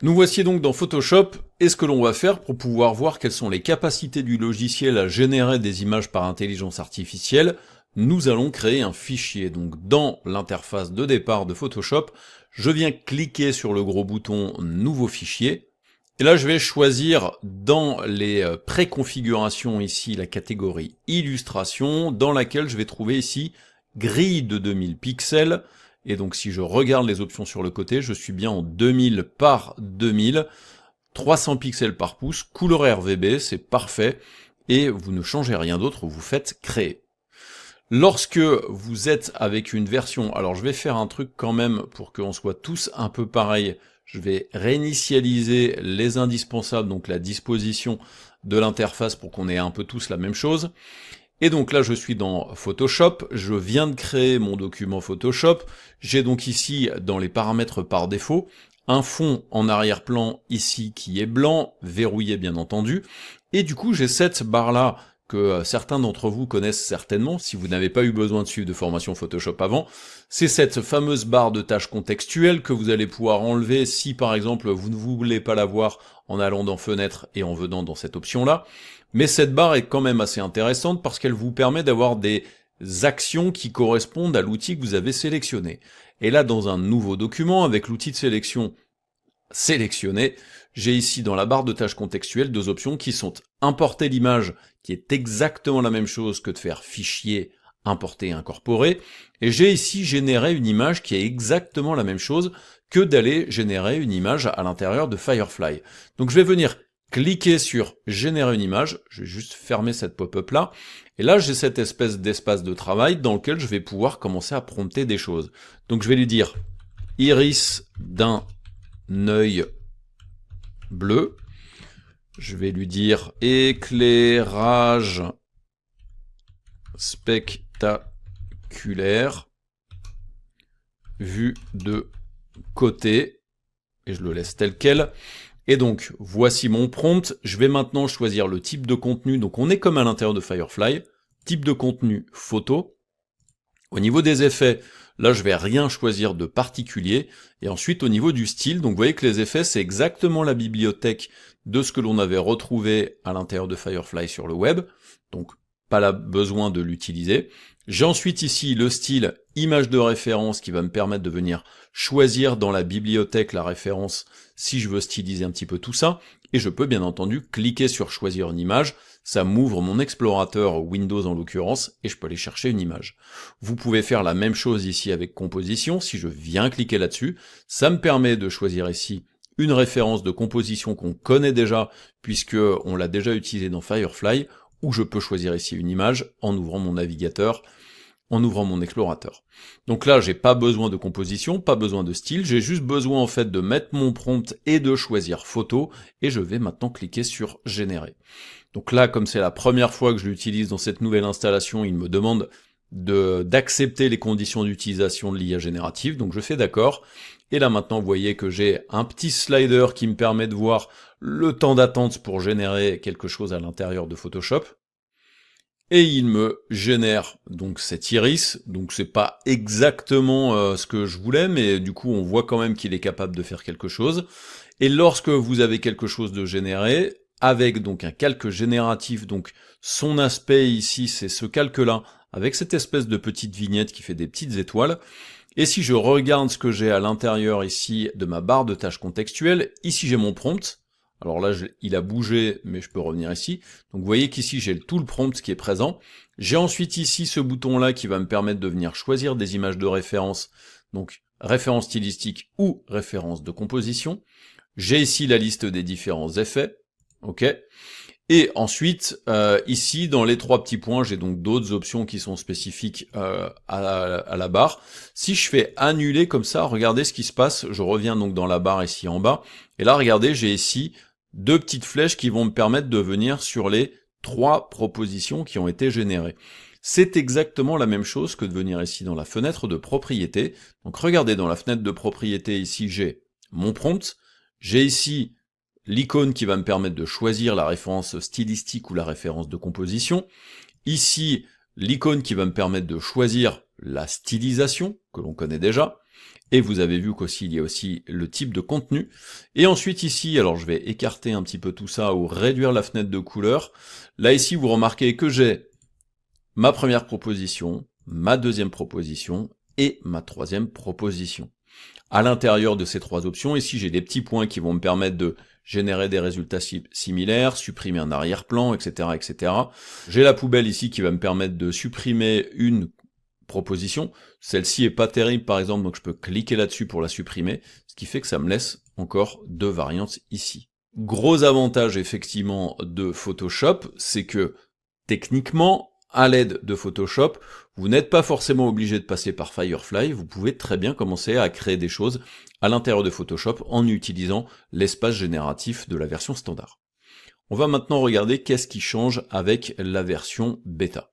Nous voici donc dans Photoshop, et ce que l'on va faire pour pouvoir voir quelles sont les capacités du logiciel à générer des images par intelligence artificielle, nous allons créer un fichier. Donc dans l'interface de départ de Photoshop, je viens cliquer sur le gros bouton Nouveau fichier, et là je vais choisir dans les préconfigurations ici la catégorie Illustration, dans laquelle je vais trouver ici grille de 2000 pixels, et donc si je regarde les options sur le côté, je suis bien en 2000 par 2000, 300 pixels par pouce, couleur RGB, c'est parfait, et vous ne changez rien d'autre, vous faites créer. Lorsque vous êtes avec une version, alors je vais faire un truc quand même pour qu'on soit tous un peu pareil, je vais réinitialiser les indispensables, donc la disposition de l'interface pour qu'on ait un peu tous la même chose. Et donc là je suis dans Photoshop, je viens de créer mon document Photoshop, j'ai donc ici dans les paramètres par défaut, un fond en arrière-plan ici qui est blanc, verrouillé bien entendu, et du coup j'ai cette barre là que certains d'entre vous connaissent certainement, si vous n'avez pas eu besoin de suivre de formation Photoshop avant, c'est cette fameuse barre de tâches contextuelles que vous allez pouvoir enlever si par exemple vous ne voulez pas la voir en allant dans Fenêtre et en venant dans cette option-là. Mais cette barre est quand même assez intéressante parce qu'elle vous permet d'avoir des actions qui correspondent à l'outil que vous avez sélectionné. Et là, dans un nouveau document, avec l'outil de sélection sélectionné, j'ai ici dans la barre de tâches contextuelles deux options qui sont importer l'image, qui est exactement la même chose que de faire fichier, importer et incorporer, et j'ai ici générer une image qui est exactement la même chose que d'aller générer une image à l'intérieur de Firefly. Donc je vais venir cliquer sur générer une image, je vais juste fermer cette pop-up là, et là j'ai cette espèce d'espace de travail dans lequel je vais pouvoir commencer à prompter des choses. Donc je vais lui dire iris d'un œil bleu, je vais lui dire éclairage spectaculaire, vue de côté, et je le laisse tel quel. Et donc, voici mon prompt, je vais maintenant choisir le type de contenu, donc on est comme à l'intérieur de Firefly, type de contenu photo. Au niveau des effets, là je vais rien choisir de particulier, et ensuite au niveau du style, donc vous voyez que les effets c'est exactement la bibliothèque de ce que l'on avait retrouvé à l'intérieur de Firefly sur le web, donc pas besoin de l'utiliser. J'ai ensuite ici le style image de référence qui va me permettre de venir choisir dans la bibliothèque la référence si je veux styliser un petit peu tout ça, et je peux bien entendu cliquer sur choisir une image, ça m'ouvre mon explorateur Windows en l'occurrence, et je peux aller chercher une image. Vous pouvez faire la même chose ici avec composition, si je viens cliquer là-dessus, ça me permet de choisir ici une référence de composition qu'on connaît déjà, puisque on l'a déjà utilisé dans Firefly, ou je peux choisir ici une image en ouvrant mon navigateur, en ouvrant mon explorateur. Donc là, j'ai pas besoin de composition, pas besoin de style, j'ai juste besoin en fait de mettre mon prompt et de choisir photo, et je vais maintenant cliquer sur générer. Donc là, comme c'est la première fois que je l'utilise dans cette nouvelle installation, il me demande d'accepter les conditions d'utilisation de l'IA générative, donc je fais d'accord, et là maintenant vous voyez que j'ai un petit slider qui me permet de voir le temps d'attente pour générer quelque chose à l'intérieur de Photoshop, et il me génère donc cet iris, donc c'est pas exactement ce que je voulais, mais du coup on voit quand même qu'il est capable de faire quelque chose, et lorsque vous avez quelque chose de généré, avec donc un calque génératif, donc son aspect ici c'est ce calque-là, avec cette espèce de petite vignette qui fait des petites étoiles, et si je regarde ce que j'ai à l'intérieur ici de ma barre de tâches contextuelles, ici j'ai mon prompt, alors là il a bougé mais je peux revenir ici, donc vous voyez qu'ici j'ai tout le prompt qui est présent, j'ai ensuite ici ce bouton là qui va me permettre de venir choisir des images de référence, donc référence stylistique ou référence de composition, j'ai ici la liste des différents effets, ok. Et ensuite, ici, dans les trois petits points, j'ai donc d'autres options qui sont spécifiques à la barre. Si je fais annuler comme ça, regardez ce qui se passe. Je reviens donc dans la barre ici en bas. Et là, regardez, j'ai ici deux petites flèches qui vont me permettre de venir sur les trois propositions qui ont été générées. C'est exactement la même chose que de venir ici dans la fenêtre de propriété. Donc regardez, dans la fenêtre de propriété, ici, j'ai mon prompt. J'ai ici l'icône qui va me permettre de choisir la référence stylistique ou la référence de composition. Ici, l'icône qui va me permettre de choisir la stylisation, que l'on connaît déjà. Et vous avez vu qu'aussi il y a aussi le type de contenu. Et ensuite ici, alors je vais écarter un petit peu tout ça ou réduire la fenêtre de couleur. Là ici, vous remarquez que j'ai ma première proposition, ma deuxième proposition et ma troisième proposition. À l'intérieur de ces trois options, ici j'ai des petits points qui vont me permettre de générer des résultats similaires, supprimer un arrière-plan, etc., etc. J'ai la poubelle ici qui va me permettre de supprimer une proposition. Celle-ci est pas terrible par exemple, donc je peux cliquer là-dessus pour la supprimer, ce qui fait que ça me laisse encore deux variantes ici. Gros avantage effectivement de Photoshop, c'est que techniquement, à l'aide de Photoshop, vous n'êtes pas forcément obligé de passer par Firefly, vous pouvez très bien commencer à créer des choses à l'intérieur de Photoshop en utilisant l'espace génératif de la version standard. On va maintenant regarder qu'est-ce qui change avec la version bêta.